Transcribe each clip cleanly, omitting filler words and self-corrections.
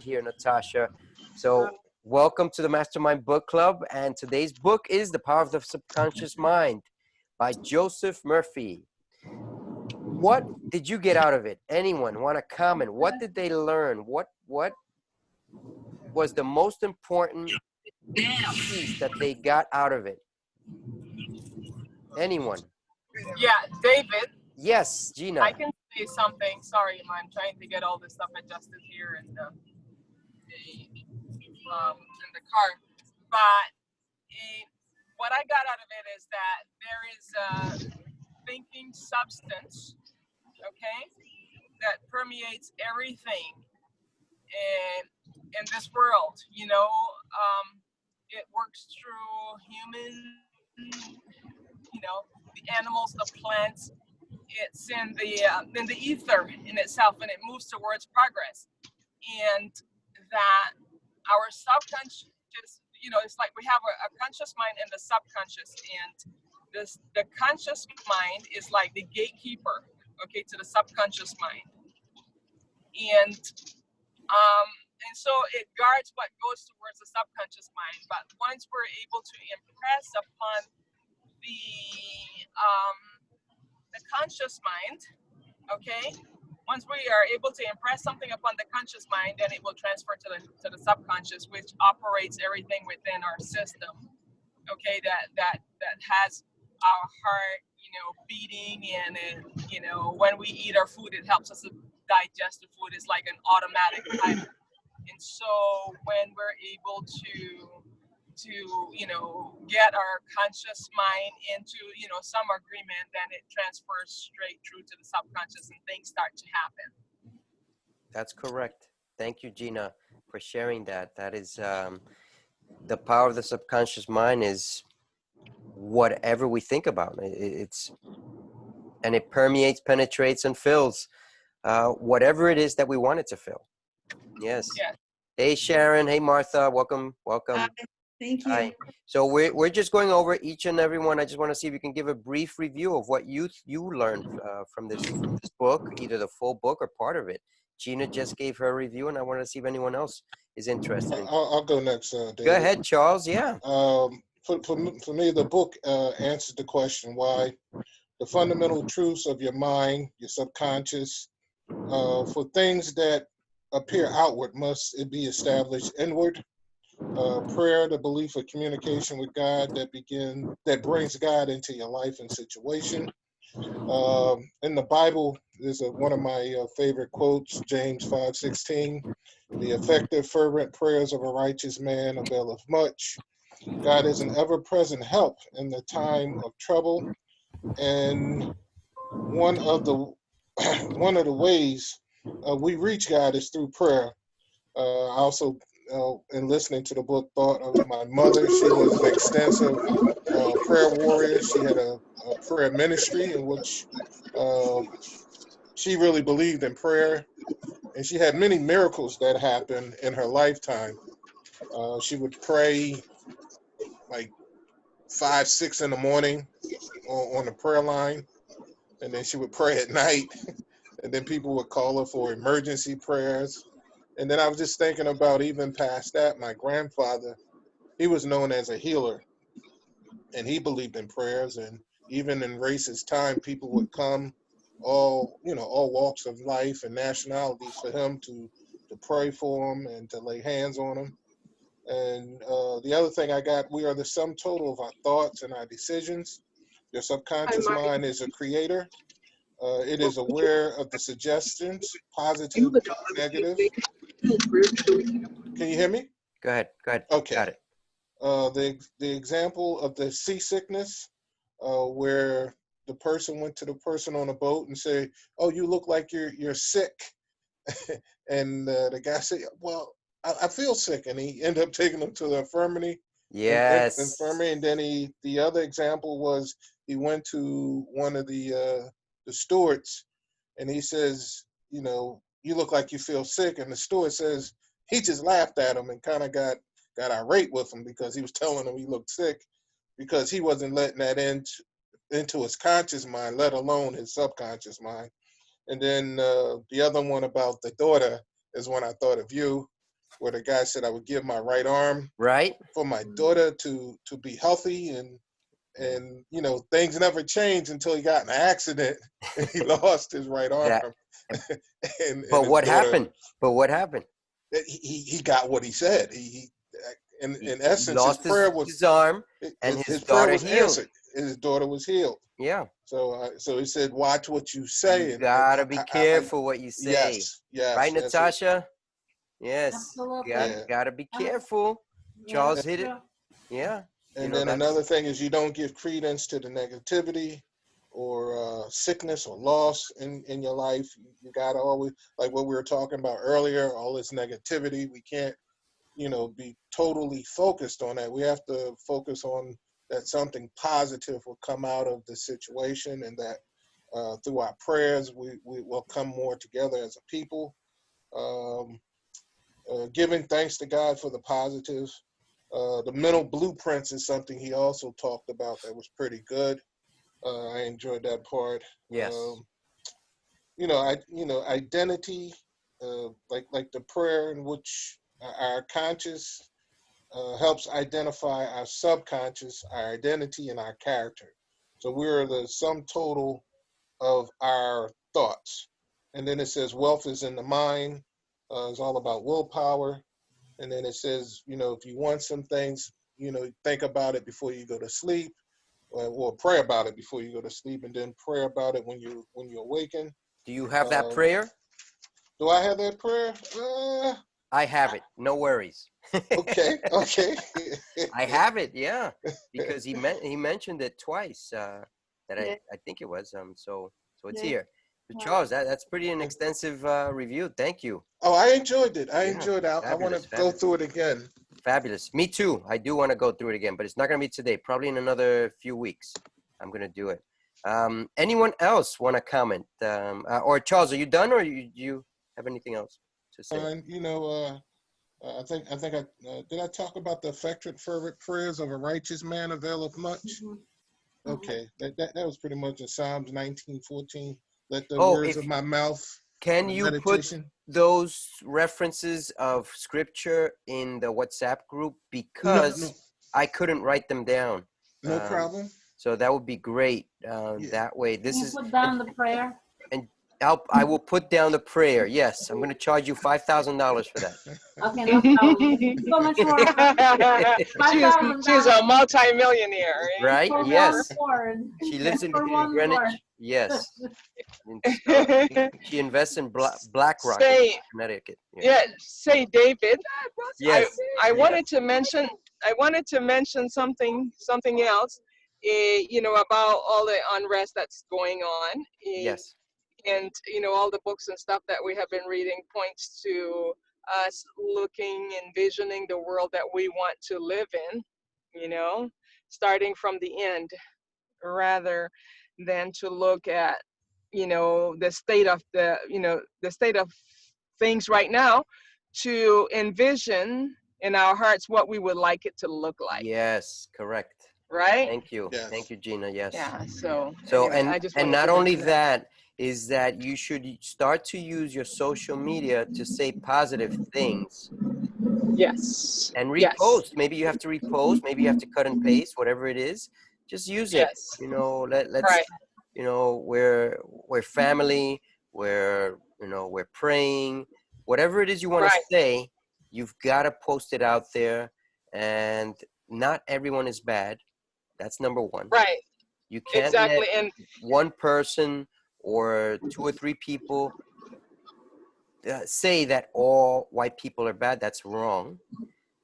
here, Natasha. So welcome to the Mastermind Book Club. And today's book is The Power of the Subconscious Mind by Joseph Murphy. What did you get out of it? Anyone want to comment? What did they learn? What was the most important piece that they got out of it? Anyone? Yeah, David. Yes, Gina. I can say something. Sorry, I'm trying to get all this stuff adjusted here in the car. But what I got out of it is that there is a thinking substance, okay, that permeates everything in this world. You know, it works through human, you know, the animals, the plants. It's in the ether in itself, and it moves towards progress. And that our subconscious, you know, it's like we have a conscious mind and the subconscious, and the conscious mind is like the gatekeeper, okay, to the subconscious mind. And so it guards what goes towards the subconscious mind. But once we're able to impress upon the conscious mind, okay, once we are able to impress something upon the conscious mind, then it will transfer to the subconscious, which operates everything within our system, okay, that has our heart, you know, beating, and you know, when we eat our food, it helps us to digest the food. It's like an automatic pilot. And so when we're able to you know, get our conscious mind into, you know, some agreement, then it transfers straight through to the subconscious and things start to happen. That's correct. Thank you, Gina, for sharing that. That is the power of the subconscious mind is whatever we think about. And it permeates, penetrates, and fills whatever it is that we want it to fill. Yes. Yeah. Hey, Sharon. Hey, Martha. Welcome. Thank you. Hi. So we're just going over each and every one. I just want to see if you can give a brief review of what you learned from this book, either the full book or part of it. Gina just gave her review, and I want to see if anyone else is interested. I'll go next, David. Go ahead, Charles. Yeah. For me, the book answered the question why the fundamental truths of your mind, your subconscious, for things that appear outward, must it be established inward. Prayer, the belief of communication with God that brings God into your life and situation. In the Bible, there's one of my favorite quotes, James 5:16. The effective, fervent prayers of a righteous man availeth much. God is an ever-present help in the time of trouble, and one of the ways we reach God is through prayer. I also, in listening to the book, thought of my mother. She was an extensive prayer warrior. She had a prayer ministry in which she really believed in prayer, and she had many miracles that happened in her lifetime. She would pray like 5, 6 in the morning on the prayer line, and then she would pray at night, and then people would call her for emergency prayers. And then I was just thinking about, even past that, my grandfather, he was known as a healer, and he believed in prayers. And even in racist time, people would come, all walks of life and nationalities, for him to pray for them and to lay hands on them. And the other thing I got, we are the sum total of our thoughts and our decisions. Your subconscious mind is a creator. It is aware of the suggestions, positive, negative. Can you hear me? Go ahead. Okay. Got it. The example of the seasickness, where the person went to the person on a boat and said, "Oh, you look like you're sick," and the guy said, "Well, I feel sick," and he ended up taking them to the infirmary. Yes. Infirmary, and then the other example was he went to one of the stewards, and he says, "You look like you feel sick," and the steward says he just laughed at him and kind of got irate with him because he was telling him he looked sick, because he wasn't letting that into his conscious mind, let alone his subconscious mind. And then the other one about the daughter is when I thought of you. where the guy said I would give my right arm Right? for my daughter to be healthy, and you know, things never changed until he got in an accident and he lost his right arm. That, and but his what daughter, happened? But what happened? he got what he said. He in He essence, his lost prayer was his arm, and his his prayer daughter was healed. answered, and his daughter was healed. Yeah. So so he said, watch what you say, You and gotta be careful what you say. yes, Right, yes, Natasha? Yes. Absolutely. yeah. Gotta be careful. Yeah, Charles that's hit it. true. Yeah. You And know, then that's another thing is you don't give credence to the negativity or sickness or loss in your life. You gotta always, like what we were talking about earlier, all this negativity. We can't, you know, be totally focused on that. We have to focus on that something positive will come out of the situation, and that through our prayers we will come more together as a people. Um, Giving thanks to God for the positives. The mental blueprints is something he also talked about that was pretty good. I enjoyed that part. yes. Identity, like the prayer in which our conscious helps identify our subconscious, our identity, and our character. So we're the sum total of our thoughts. And then it says wealth is in the mind. It's all about willpower. And then it says, you know, if you want some things, you know, think about it before you go to sleep, or pray about it before you go to sleep, and then pray about it when you awaken. Do you have that Um, prayer? do I have that prayer? I have it. No worries. Okay. I have it, yeah. Because he mentioned it twice. That Yeah. I think it was. So it's Yeah. here. So Yeah. Charles, that's pretty an extensive review. Thank you. Oh, I enjoyed it. I Yeah, enjoyed it. I want fabulous, to go fabulous. through it again. Fabulous. Me too. I do want to go through it again, but it's not going to be today. Probably in another few weeks. I'm going to do it. Anyone else want to comment? Or Charles, are you done, or you have anything else to say? And I think I did I talk about the effectual fervent prayers of a righteous man availeth much. Mhm. Okay, that was pretty much in Psalms 19:14. Let the Oh, words if of my mouth can and the you put meditation. those references of scripture in the WhatsApp group, No, because I couldn't write them down. no problem. So that would be great. Yeah. That way, Can this you is put down the prayer? and I will put down the prayer. Yes, I'm going to charge you $5,000 for that. Okay, no problem. So much more. She's a multi-millionaire. Eh? Right? For Yes. one word. She lives For in one Greenwich. word. Yes. So she invests in BlackRock in Say, Connecticut. yeah, say, David. I Yes. I Yeah. wanted to mention something else. About all the unrest that's going on. Yes. And all the books and stuff that we have been reading points to us looking, envisioning the world that we want to live in. Starting from the end, rather than to look at the state of things right now, to envision in our hearts what we would like it to look like, Yes. Correct. right? Thank you. Yes. Thank you, Gina. Yes. Yeah, so So anyway, I just and wanted not to only mention that. that is that you should start to use your social media to say positive things Yes, and yes, repost. Maybe you have to repost, maybe you have to cut and paste, whatever it is. Just use it. yes, Let's right, we're family, we're praying, whatever it is you want to right, say, you've got to post it out there. And not everyone is bad. That's number one. right, You can't let exactly. And one person or two or three people say that all white people are bad. That's wrong.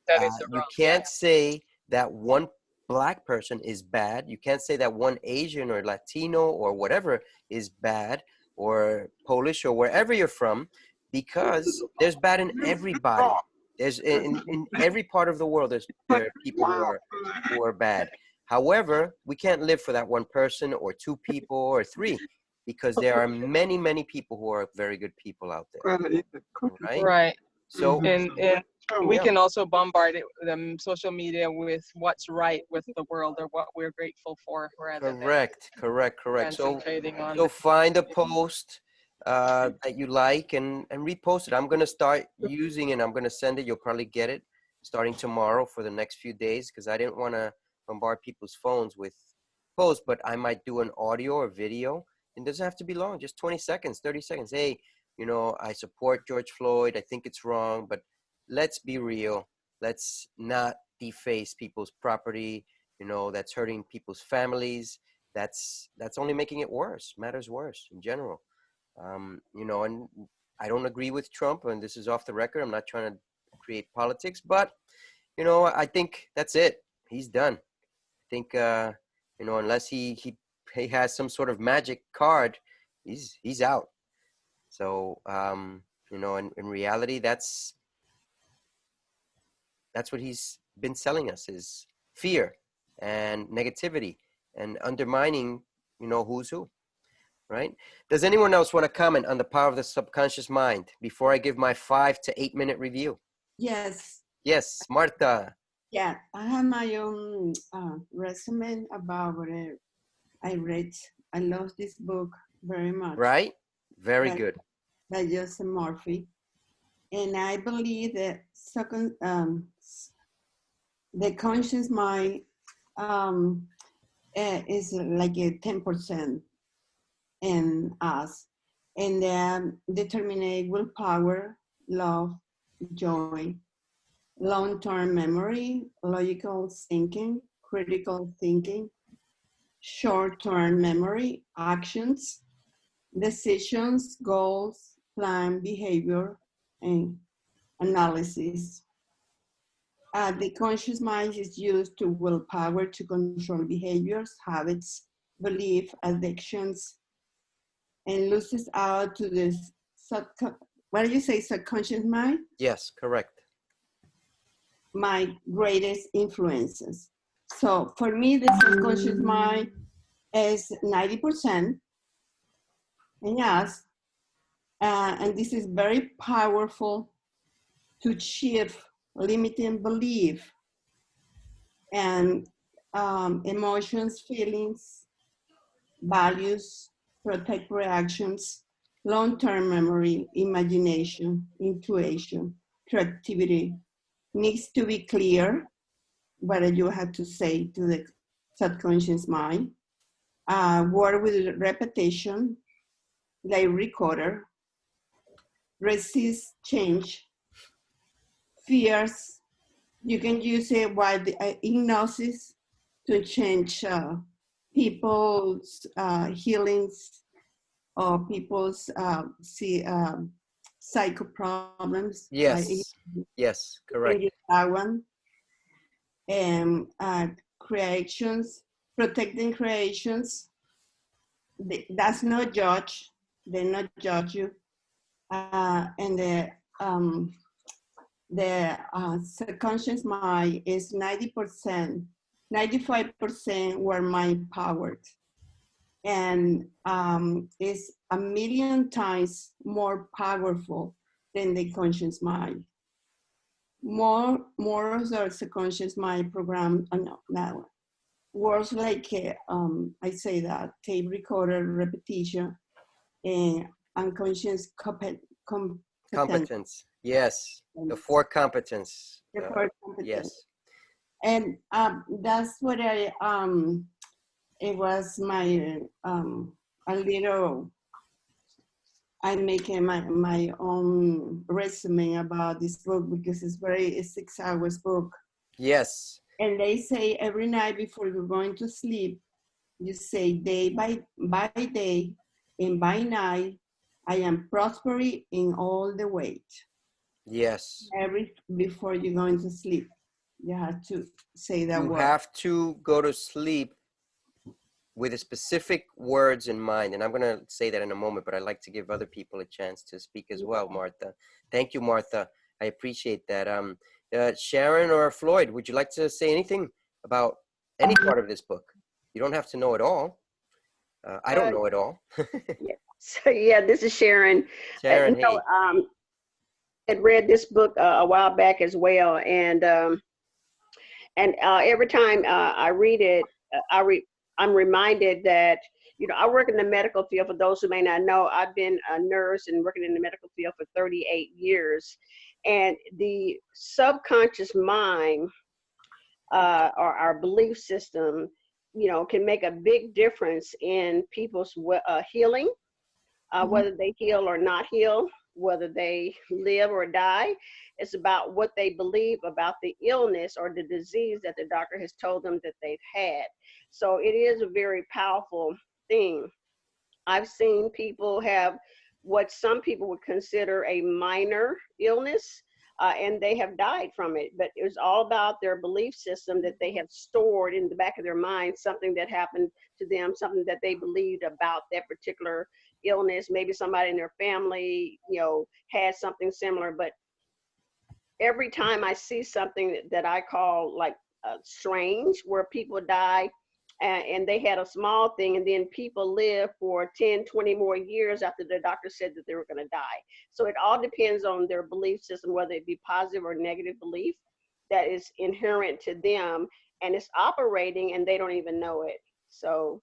that is the You wrong, can't say that one black person is bad. You can't say that one Asian or Latino or whatever is bad, or Polish or wherever you're from, because there's bad in everybody. There's in every part of the world. There are people who are bad. However, we can't live for that one person or two people or three, because there are many people who are very good people out there. Right? right. So And we yeah. can also bombard social media with what's right with the world, or what we're grateful for, rather than Correct. So concentrating on find a post, that you like and repost it. I'm going to start using it. I'm going to send it. You'll probably get it starting tomorrow for the next few days, because I didn't want to bombard people's phones with posts, but I might do an audio or video. It doesn't have to be long, just 20 seconds, 30 seconds. Hey, you know, I support George Floyd. I think it's wrong, but let's be real. Let's not deface people's property. You know, that's hurting people's families. That's only making it worse, matters worse in general. You know, and I don't agree with Trump, and this is off the record. I'm not trying to create politics, but, you know, I think that's it. He's done. I think, you know, unless he has some sort of magic card, he's out. So, you know, in reality, that's what he's been selling us, is fear and negativity and undermining, you know, who's who, right? Does anyone else want to comment on the power of the subconscious mind before I give my 5 to 8 minute review? Yes. Yes, Martha. Yeah, I have my own resume about what I read. I love this book very much. Right? Very good. By Joseph Murphy. And I believe that the conscious mind is like a 10% in us. And then determine willpower, love, joy, long-term memory, logical thinking, critical thinking, short-term memory, actions, decisions, goals, plan, behavior, and analysis. The conscious mind is used to willpower to control behaviors, habits, belief, addictions, and loses out to this what do you say, subconscious mind? Yes, correct. My greatest influences. So for me, the subconscious mind is 90%. And yes, and this is very powerful to shift limiting belief and emotions, feelings, values, protect reactions, long-term memory, imagination, intuition, creativity. Needs to be clear what you have to say to the subconscious mind. Work with repetition, like recorder, resist change, fears. You can use it while the hypnosis to change people's healings or people's psycho problems. Yes. Yes, correct. That one. And creations, protecting creations. That's not judge. They not judge you. And the subconscious mind is 90%, 95% were mind powered, and is 1,000,000 times more powerful than the conscious mind. More of the subconscious mind program. No, now words like I say that tape recorder, repetition, and unconscious Competence. Yes. The 4 competence. The 4 competence. Yes. And that's what it was my a little. I make my own resume about this book because it's a 6 hours book. Yes. And they say every night before you're going to sleep, you say day by day and by night, I am prospering in all the weight. Yes. Before you're going to sleep, you have to say that word. You have to go to sleep with a specific words in mind. And I'm going to say that in a moment, but I'd like to give other people a chance to speak as well, Martha. Thank you, Martha. I appreciate that. Sharon or Floyd, would you like to say anything about any part of this book? You don't have to know it all. I don't know it all. Yeah. So yeah, this is Sharon. Sharon, hey. I had read this book a while back as well, and every time I read it, I'm reminded that I work in the medical field. For those who may not know, I've been a nurse and working in the medical field for 38 years. And the subconscious mind, or our belief system, can make a big difference in people's healing, whether they heal or not heal, whether they live or die. It's about what they believe about the illness or the disease that the doctor has told them that they've had. So it is a very powerful thing. I've seen people have what some people would consider a minor illness, and they have died from it. But it was all about their belief system that they have stored in the back of their mind, something that happened to them, something that they believed about that particular illness. Maybe somebody in their family, had something similar. But every time I see something that I call like strange, where people die and they had a small thing, and then people live for 10, 20 more years after the doctor said that they were going to die. So it all depends on their belief system, whether it be positive or negative belief that is inherent to them, and it's operating and they don't even know it. So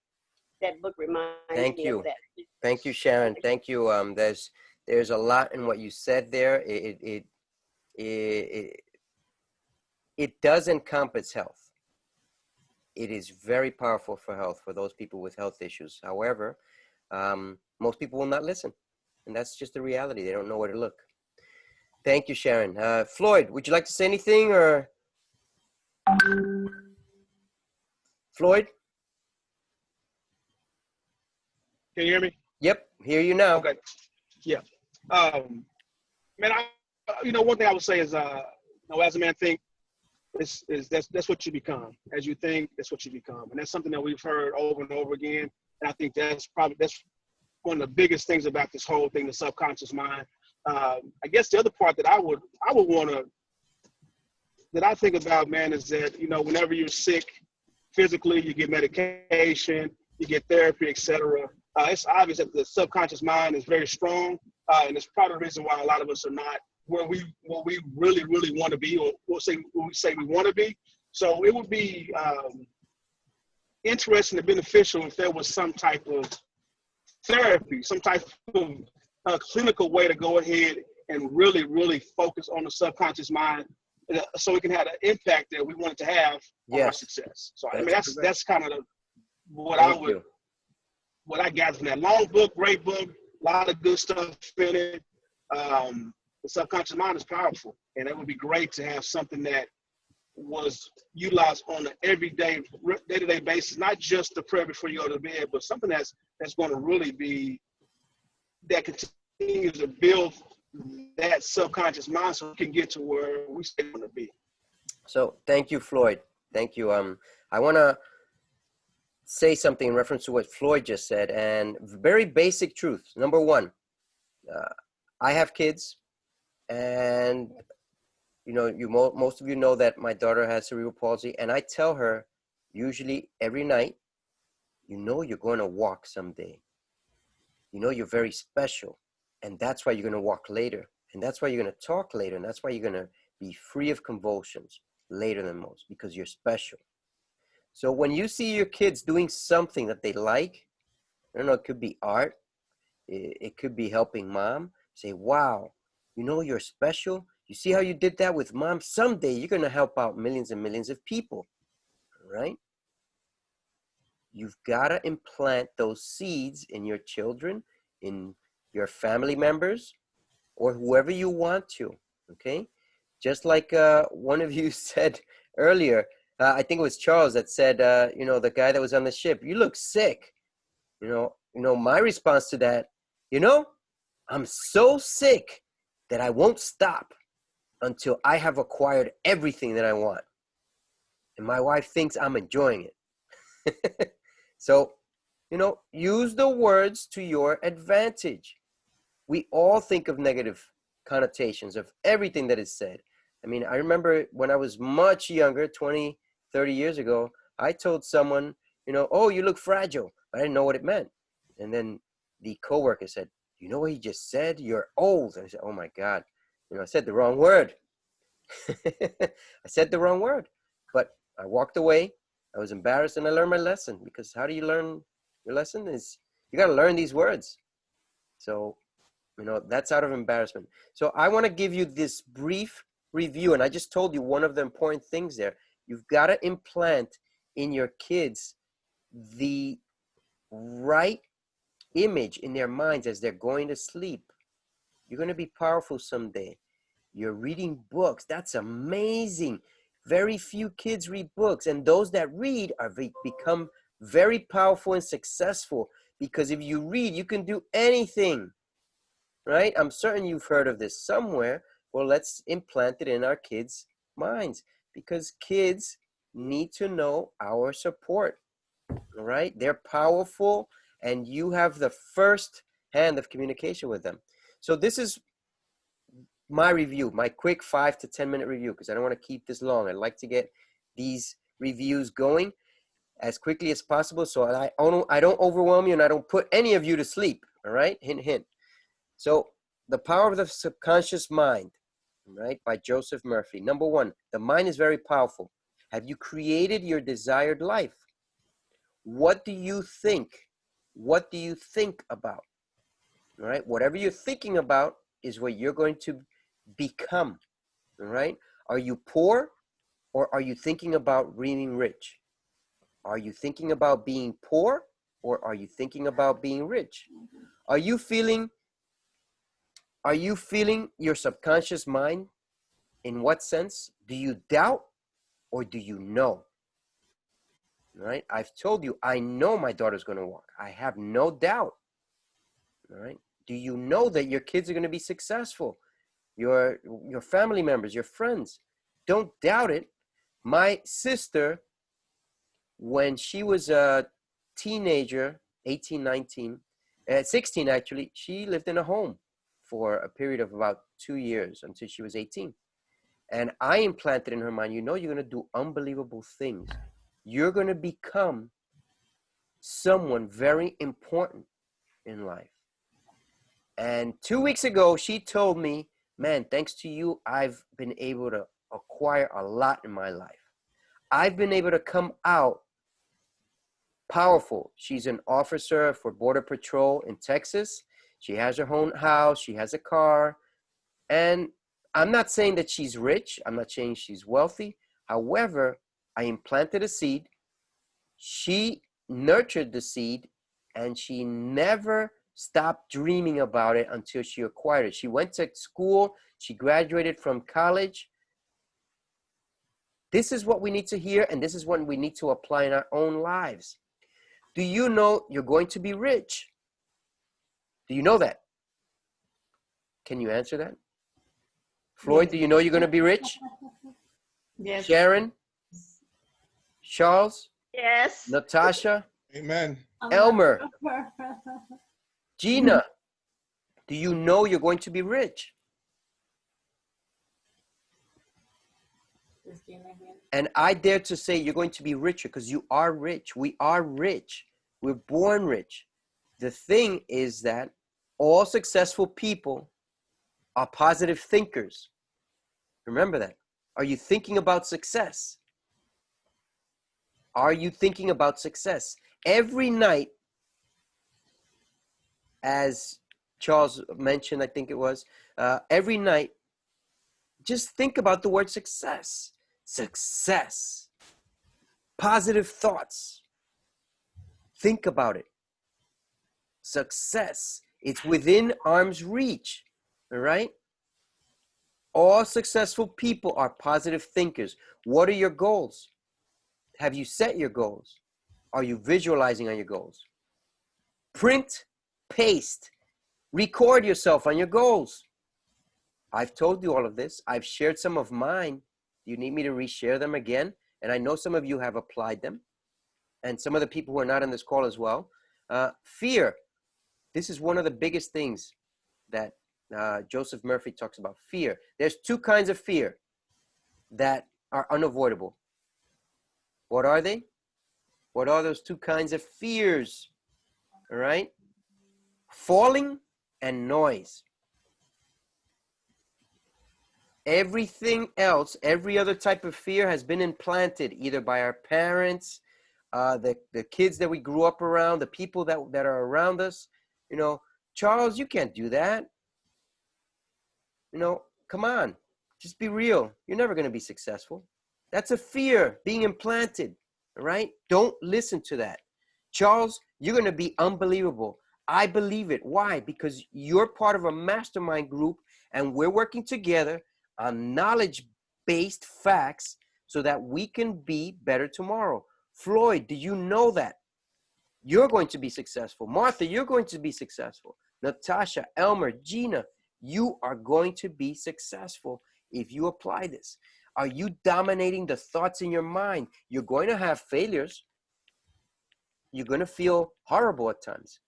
that book reminds me of that. Thank you, Sharon. Thank you. There's a lot in what you said there. It does encompass health. It is very powerful for health, for those people with health issues. However, most people will not listen. And that's just the reality. They don't know where to look. Thank you, Sharon. Floyd, would you like to say anything, or? Floyd? Can you hear me? Yep, hear you now. Okay. Yeah. Man, one thing I would say is, as a man think, that's what you become. As you think, that's what you become. And that's something that we've heard over and over again. And I think that's one of the biggest things about this whole thing, the subconscious mind. I guess the other part that I would want to, that I think about, man, is that, whenever you're sick physically, you get medication, you get therapy, etc. It's obvious that the subconscious mind is very strong. And it's part of the reason why a lot of us are not where we really, really want to be, or we say we want to be. So it would be interesting and beneficial if there was some type of therapy, some type of clinical way to go ahead and really, really focus on the subconscious mind, so it can have the impact that we want it to have on our success. So that's kind of what I gather from that long book, great book, a lot of good stuff in it. The subconscious mind is powerful, and it would be great to have something that was utilized on an everyday, day-to-day basis, not just to pray before you go to bed, but something that's going to really be, that continues to build that subconscious mind so we can get to where we say we want to be. So thank you, Floyd. Thank you. I want to say something in reference to what Floyd just said, and very basic truth. Number one, I have kids. And, most of you know that my daughter has cerebral palsy, and I tell her usually every night, you're going to walk someday. You're very special, and that's why you're going to walk later, and that's why you're going to talk later, and that's why you're going to be free of convulsions later than most, because you're special. So when you see your kids doing something that they like, I don't know, it could be art, it could be helping mom, say, wow, you're special. You see how you did that with mom? Someday you're going to help out millions and millions of people, right? You've got to implant those seeds in your children, in your family members, or whoever you want to, okay? Just like one of you said earlier, I think it was Charles that said, the guy that was on the ship, you look sick. My response to that, I'm so sick that I won't stop until I have acquired everything that I want. And my wife thinks I'm enjoying it. So, use the words to your advantage. We all think of negative connotations of everything that is said. I mean, I remember when I was much younger, 20, 30 years ago, I told someone, oh, you look fragile. I didn't know what it meant. And then the coworker said, you know what he just said? You're old. And I said, oh my God, I said the wrong word. I said the wrong word, but I walked away. I was embarrassed, and I learned my lesson, because how do you learn Your lesson is you got to learn these words. So, that's out of embarrassment. So I want to give you this brief review. And I just told you one of the important things there. You've got to implant in your kids the right image in their minds as they're going to sleep. You're going to be powerful someday. You're reading books. That's amazing. Very few kids read books. And those that read become very powerful and successful, because if you read, you can do anything, right? I'm certain you've heard of this somewhere. Well, let's implant it in our kids' minds, because kids need to know our support, all right? They're powerful, and you have the first hand of communication with them. So this is my review, my quick 5 to 10 minute review, because I don't want to keep this long. I'd like to get these reviews going as quickly as possible, so I don't overwhelm you and I don't put any of you to sleep, all right? Hint, hint. So The Power of the Subconscious Mind, right, by Joseph Murphy. Number 1, the mind is very powerful. Have you created your desired life? What do you think? What do you think about? All right, whatever you're thinking about is what you're going to become, all right? Are you poor, or are you thinking about being rich? Are you thinking about being poor, or are you thinking about being rich? Are you feeling your subconscious mind? In what sense? Do you doubt, or do you know? All right, I've told you, I know my daughter's going to walk. I have no doubt. All right, do you know that your kids are going to be successful? Your family members, your friends, don't doubt it. My sister, when she was a teenager, 18, 19, 16 actually, she lived in a home for a period of about 2 years until she was 18. And I implanted in her mind, you're going to do unbelievable things. You're going to become someone very important in life. And 2 weeks ago, she told me, man, thanks to you, I've been able to acquire a lot in my life. I've been able to come out powerful. She's an officer for Border Patrol in Texas. She has her own house. She has a car. And I'm not saying that she's rich. I'm not saying she's wealthy. However, I implanted a seed. She nurtured the seed, and she never stopped dreaming about it until she acquired it. She went to school. She graduated from college. This is what we need to hear, and this is what we need to apply in our own lives. Do you know you're going to be rich? Do you know that? Can you answer that? Floyd, Yes. do you know you're going to be rich? Yes. Sharon? Charles? Yes. Natasha? Amen. Elmer? Gina? Do you know you're going to be rich? And I dare to say you're going to be richer, because you are rich. We are rich. We're born rich. The thing is that all successful people are positive thinkers. Remember that. Are you thinking about success? Are you thinking about success? Every night, as Charles mentioned, I think it was, every night, just think about the word success. Success. Positive thoughts. Think about it. Success. It's within arm's reach. All right? All successful people are positive thinkers. What are your goals? Have you set your goals? Are you visualizing on your goals? Print, paste, record yourself on your goals. I've told you all of this. I've shared some of mine. You need me to reshare them again? And I know some of you have applied them. And some of the people who are not on this call as well. Fear. This is one of the biggest things that Joseph Murphy talks about. Fear. There's 2 kinds of fear that are unavoidable. What are they? What are those 2 kinds of fears? All right? Falling and noise. Everything else, every other type of fear has been implanted either by our parents, the kids that we grew up around, the people that are around us. You know, Charles, you can't do that. You know, come on, just be real. You're never going to be successful. That's a fear being implanted, all right? Don't listen to that. Charles, you're going to be unbelievable. I believe it. Why? Because you're part of a mastermind group, and we're working together on knowledge-based facts so that we can be better tomorrow. Floyd, do you know that? You're going to be successful. Martha, you're going to be successful. Natasha, Elmer, Gina, you are going to be successful if you apply this. Are you dominating the thoughts in your mind? You're going to have failures. You're going to feel horrible at times.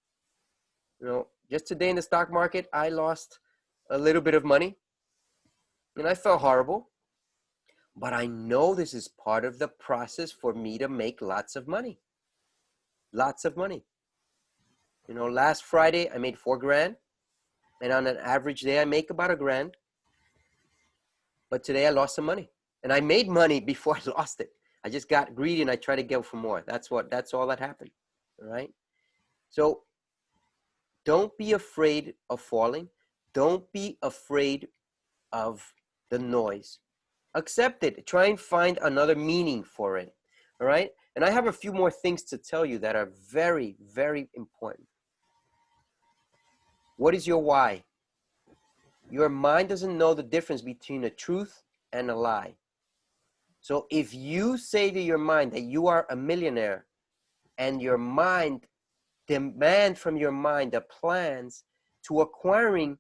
You know, just today in the stock market, I lost a little bit of money and I felt horrible. But I know this is part of the process for me to make lots of money. Lots of money. You know, last Friday I made $4,000, and on an average day I make about $1,000. But today I lost some money, and I made money before I lost it. I just got greedy and I tried to go for more. That's all that happened. All right. So don't be afraid of falling. Don't be afraid of the noise. Accept it. Try and find another meaning for it. All right. And I have a few more things to tell you that are very, very important. What is your why? Your mind doesn't know the difference between a truth and a lie. So if you say to your mind that you are a millionaire and your mind demand from your mind the plans to acquiring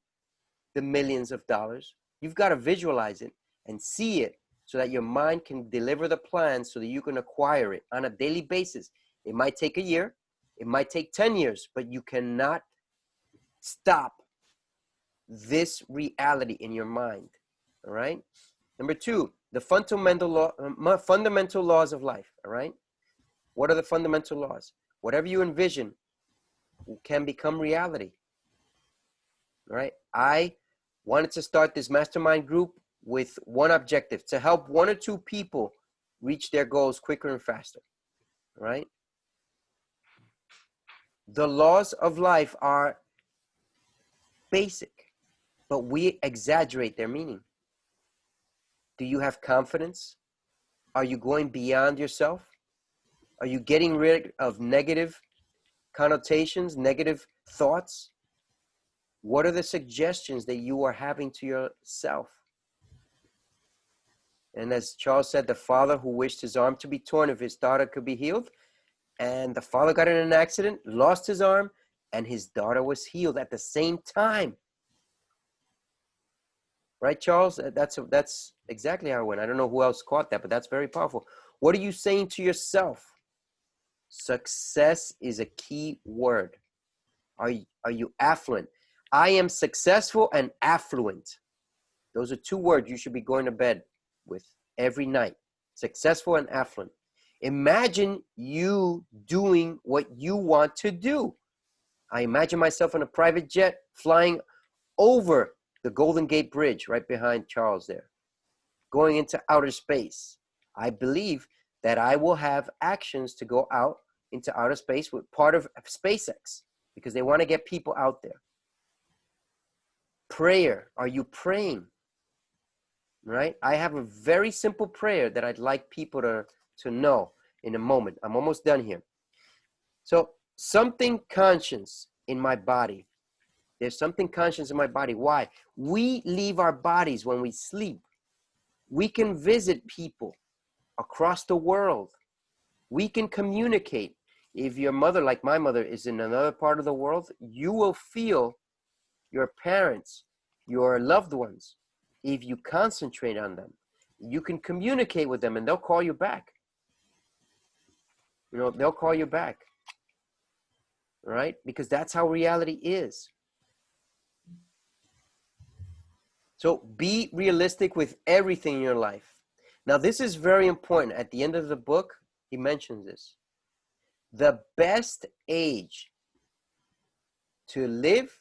the millions of dollars, you've got to visualize it and see it so that your mind can deliver the plan so that you can acquire it on a daily basis. It might take a year, it might take 10 years, but you cannot stop this reality in your mind. All right. Number two, the fundamental laws of life. All right. What are the fundamental laws? Whatever you envision can become reality. All right. I wanted to start this mastermind group with one objective: to help one or two people reach their goals quicker and faster. All right. The laws of life are basic, but we exaggerate their meaning. Do you have confidence? Are you going beyond yourself? Are you getting rid of negative connotations, negative thoughts? What are the suggestions that you are having to yourself? And as Charles said, the father who wished his arm to be torn if his daughter could be healed, and the father got in an accident, lost his arm, and his daughter was healed at the same time. Right, Charles? That's exactly how it went. I don't know who else caught that, but that's very powerful. What are you saying to yourself? Success is a key word. Are you affluent? I am successful and affluent. Those are two words you should be going to bed with every night. Successful and affluent. Imagine you doing what you want to do. I imagine myself in a private jet flying over the Golden Gate Bridge right behind Charles there, going into outer space. I believe that I will have actions to go out into outer space with part of SpaceX because they want to get people out there. Prayer. Are you praying? Right? I have a very simple prayer that I'd like people to know in a moment. I'm almost done here. So something conscious in my body. There's something conscious in my body. Why? We leave our bodies when we sleep. We can visit people across the world. We can communicate. If your mother, like my mother, is in another part of the world, you will feel your parents, your loved ones. If you concentrate on them, you can communicate with them and they'll call you back. You know, they'll call you back. Right? Because that's how reality is. So be realistic with everything in your life. Now, this is very important. At the end of the book, he mentions this. The best age to live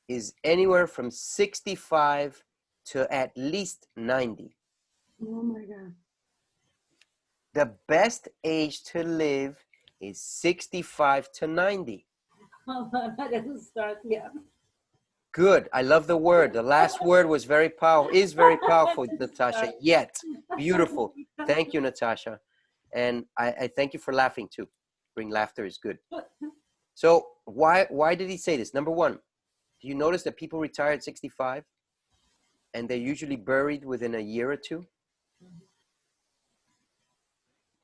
is anywhere from 65 to at least 90. Oh my God. The best age to live is 65 to 90. That doesn't start yet. Good. I love the word. The last word was very powerful, is very powerful, Natasha. Yet. Beautiful. Thank you, Natasha. And I thank you for laughing too. Bring laughter is good. So why did he say this? Number one, do you notice that people retire at 65 and they're usually buried within a year or two?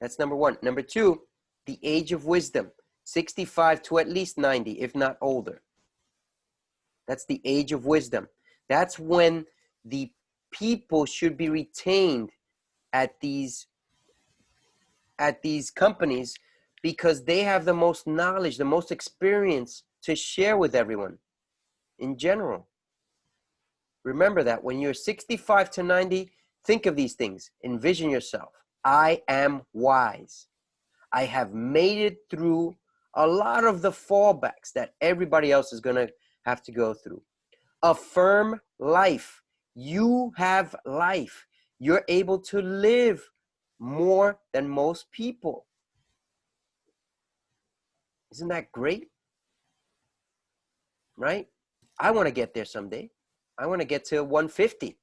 That's number one. Number two, the age of wisdom, 65 to at least 90, if not older. That's the age of wisdom. That's when the people should be retained at these companies, because they have the most knowledge, the most experience to share with everyone in general. Remember that when you're 65 to 90, think of these things. Envision yourself. I am wise. I have made it through a lot of the fallbacks that everybody else is going to have to go through. Affirm life. You have life. You're able to live more than most people. Isn't that great? Right? I want to get there someday. I want to get to 150.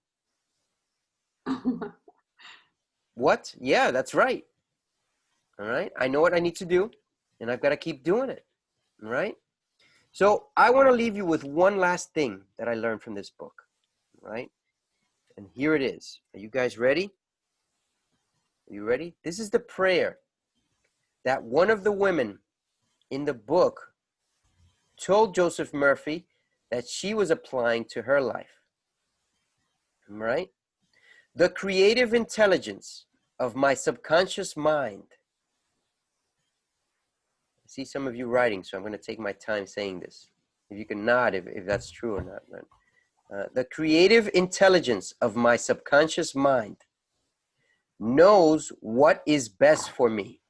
What? Yeah, that's right. All right. I know what I need to do, and I've got to keep doing it. All right. So I want to leave you with one last thing that I learned from this book. All right. And here it is. Are you guys ready? Are you ready? This is the prayer that one of the women in the book told Joseph Murphy that she was applying to her life. All right. The creative intelligence of my subconscious mind. I see some of you writing, so I'm going to take my time saying this. If you can nod if that's true or not. The creative intelligence of my subconscious mind knows what is best for me.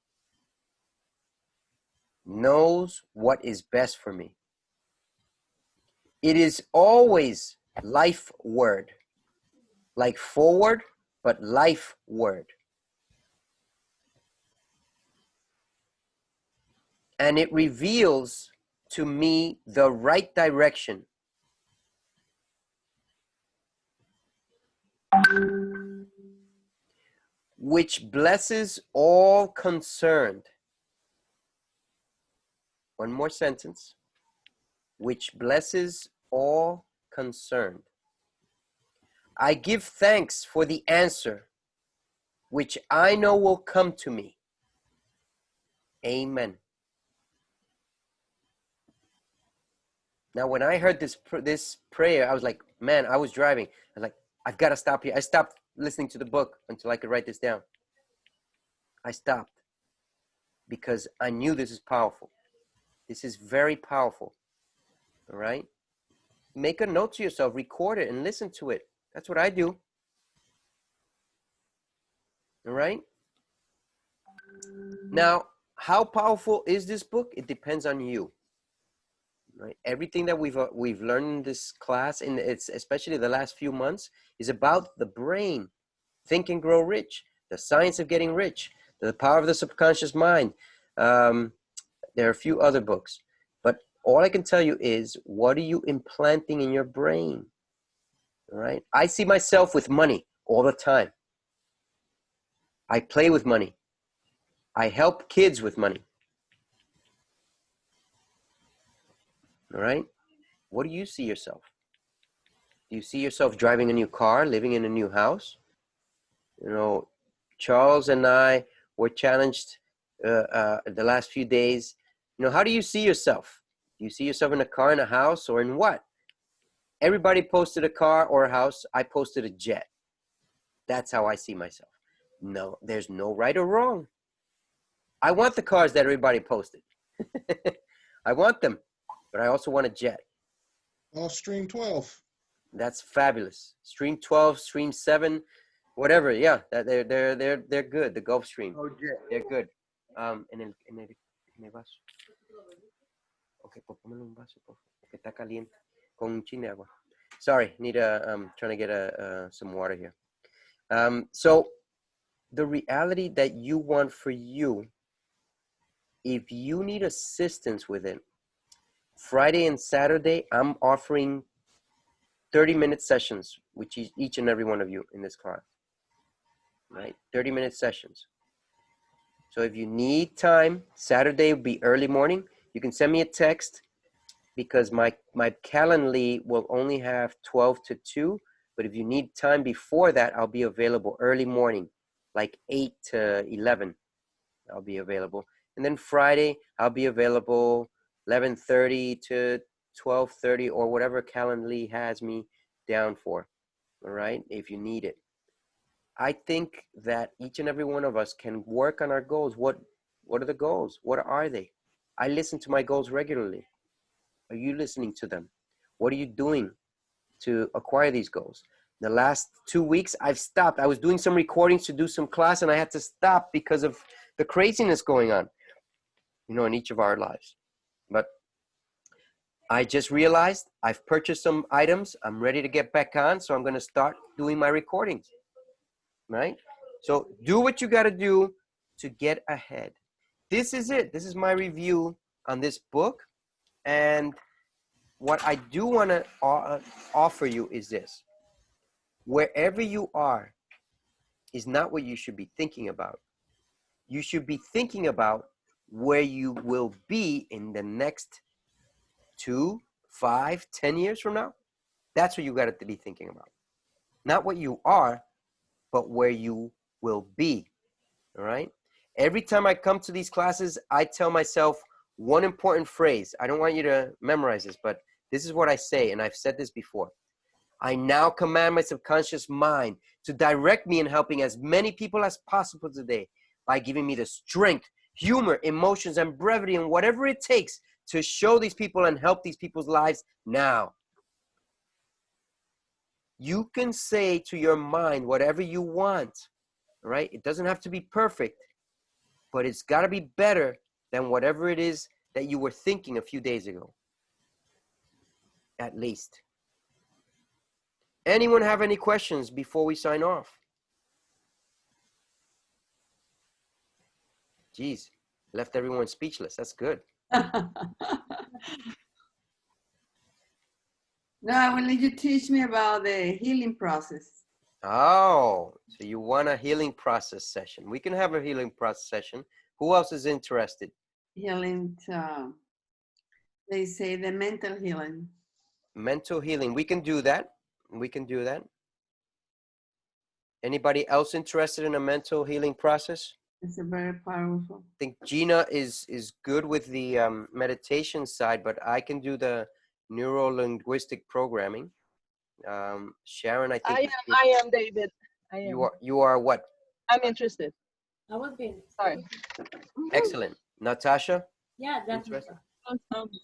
Knows what is best for me. It is always life word. Like forward, but life word. And it reveals to me the right direction. Which blesses all concerned. One more sentence. Which blesses all concerned. I give thanks for the answer, which I know will come to me. Amen. Now, when I heard this prayer, I was like, man, I was driving. I was like, I've got to stop here. I stopped listening to the book until I could write this down. I stopped because I knew this is powerful. This is very powerful. All right? Make a note to yourself, record it, and listen to it. That's what I do. All right? Now, how powerful is this book? It depends on you. Right? Everything that we've learned in this class, and it's especially the last few months, is about the brain. Think and Grow Rich, the science of getting rich, the power of the subconscious mind. There are a few other books, but all I can tell you is, what are you implanting in your brain? All right? I see myself with money all the time. I play with money. I help kids with money. All right? What do you see yourself? Do you see yourself driving a new car, living in a new house? You know, Charles and I were challenged the last few days. You know, how do you see yourself? Do you see yourself in a car, in a house, or in what? Everybody posted a car or a house. I posted a jet. That's how I see myself. No, there's no right or wrong. I want the cars that everybody posted. I want them, but I also want a jet. Stream 12. That's fabulous. Stream 12, Stream 7, whatever. Yeah, they're good. The Gulf Stream. Oh, yeah. They're good. En el vaso. Okay, pues póngale un vaso, por favor, que está caliente, con un chin de agua. Sorry, need trying to get some water here. So the reality that you want for you if you need assistance with it, Friday and Saturday, I'm offering 30-minute sessions with each and every one of you in this class, right? 30-minute sessions. So if you need time, Saturday will be early morning. You can send me a text because my Calendly will only have 12 to 2. But if you need time before that, I'll be available early morning, like 8 to 11. I'll be available. And then Friday, I'll be available 11:30 to 12:30 or whatever Calendly has me down for, all right, if you need it. I think that each and every one of us can work on our goals. What are the goals? What are they? I listen to my goals regularly. Are you listening to them? What are you doing to acquire these goals? The last 2 weeks, I've stopped. I was doing some recordings to do some class, and I had to stop because of the craziness going on, you know, in each of our lives. But I just realized I've purchased some items. I'm ready to get back on, so I'm going to start doing my recordings, right? So do what you got to do to get ahead. This is it. This is my review on this book. And what I do want to offer you is this. Wherever you are is not what you should be thinking about. You should be thinking about where you will be in the next 2, 5, 10 years from now. That's what you got to be thinking about. Not what you are, but where you will be. All right? Every time I come to these classes, I tell myself one important phrase. I don't want you to memorize this, but this is what I say, and I've said this before. I now command my subconscious mind to direct me in helping as many people as possible today by giving me the strength, humor, emotions, and brevity, and whatever it takes to show these people and help these people's lives now. You can say to your mind whatever you want, right? It doesn't have to be perfect, but it's got to be better than whatever it is that you were thinking a few days ago, at least. Anyone have any questions before we sign off? Geez, left everyone speechless. That's good. No, I will let you teach me about the healing process. Oh, so you want a healing process session. We can have a healing process session. Who else is interested? Healing, they say the mental healing. Mental healing. We can do that. We can do that. Anybody else interested in a mental healing process? It's a very powerful. I think Gina is good with the meditation side, but I can do the neuro-linguistic programming. Sharon, I think I am David. I am. You are what? I'm interested. I would be. Sorry. Excellent. Natasha? Yeah, definitely. Interested? I'm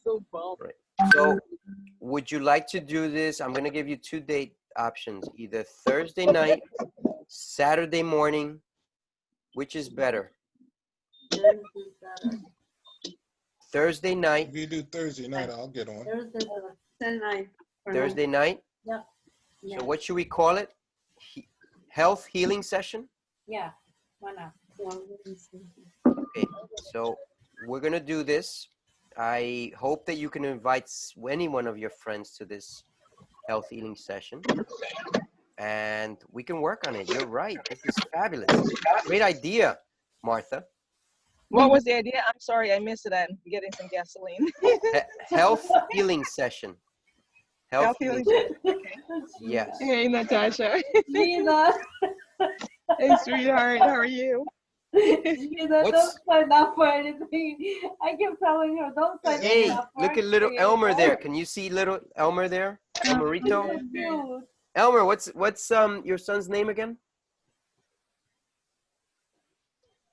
so bummed. Right. So would you like to do this? I'm going to give you 2 date options, either Thursday night, Saturday morning. Which is better? Thursday night. If you do Thursday night, I'll get on. Thursday night. Thursday night? Yep. Yeah. So what should we call it? Health healing session? Yeah. Why not? Okay. So we're going to do this. I hope that you can invite any one of your friends to this health healing session. And we can work on it. You're right. This is fabulous. Great idea, Martha. What was the idea? I'm sorry, I missed it. I'm getting some gasoline. Health healing session. Health healing session. Okay. Yes. Hey, Natasha. Gina. Hey, sweetheart. How are you? Gina, don't sign up for anything. I keep telling her, don't sign Hey, up for look at little Elmer there. Can you see little Elmer there? Elmerito? Elmer, what's your son's name again?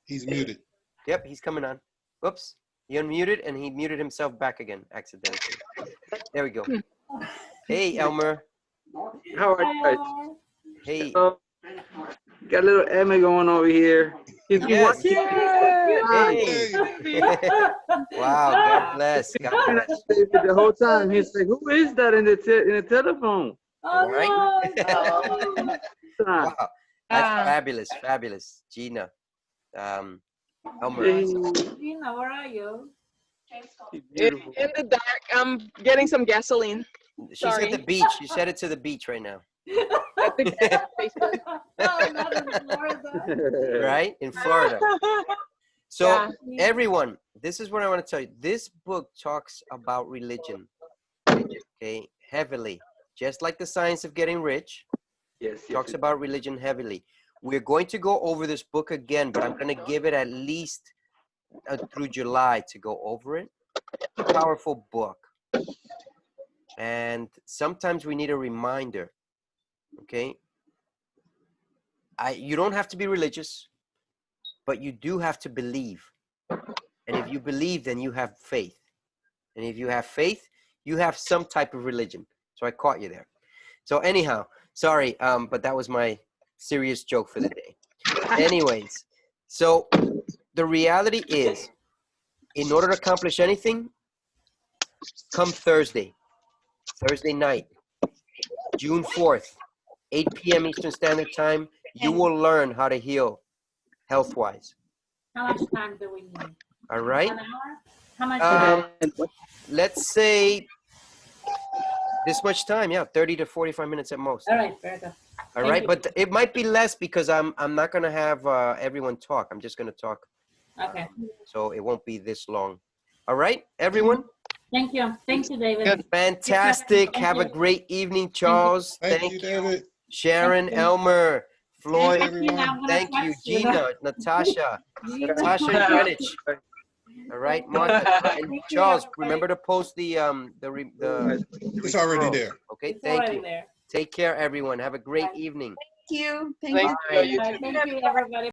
He's muted. Yep, he's coming on. Whoops. He unmuted and he muted himself back again accidentally. There we go. Hey, Elmer. How are you guys? Hey. Got a little Emma going over here. Yes. Hey. Wow, God bless. God bless. The whole time he's like, "Who is that in the telephone?" Oh, Right? no. Wow. That's fabulous, fabulous. Gina. Elmer. Gina, where are you? Beautiful. In the dark, I'm getting some gasoline. She's at the beach. She's headed to the beach right now. At the gas station. Oh, not in Florida. Right? In Florida. So Yeah. everyone, this is what I want to tell you. This book talks about religion, okay, heavily. Just like The Science of Getting Rich, Yes, talks about religion heavily. We're going to go over this book again, but I'm going to give it at least through July to go over it. Powerful book. And sometimes we need a reminder, okay? You don't have to be religious, but you do have to believe. And if you believe, then you have faith. And if you have faith, you have some type of religion. So I caught you there. So anyhow, sorry, but that was my serious joke for the day. Anyways, so the reality is, in order to accomplish anything, come Thursday night, June 4th, 8 p.m. Eastern Standard Time, you will learn how to heal health-wise. How much time do we need? All right? 1 hour? How much time? Let's say this much time, yeah, 30 to 45 minutes at most. All right, very good. All right, but it might be less because I'm not gonna have everyone talk. I'm just gonna talk. Okay. So it won't be this long. All right, everyone. Thank you. Thank you, David. Fantastic. Thank Have you. a great evening, Charles. Thank you, David. Sharon, Thank you. Elmer, Floyd. Thank you. I'm gonna Thank you, text you. Gina, Natasha, Gina. Natasha in Greenwich. All right, Martha and Thank you, Charles. everybody. Remember to post the It's already referral. there. Okay, It's thank already you. there. Take care, everyone. Have a great Bye. evening. Thank you. Thank Thank you. you. Bye. Thank you, everybody.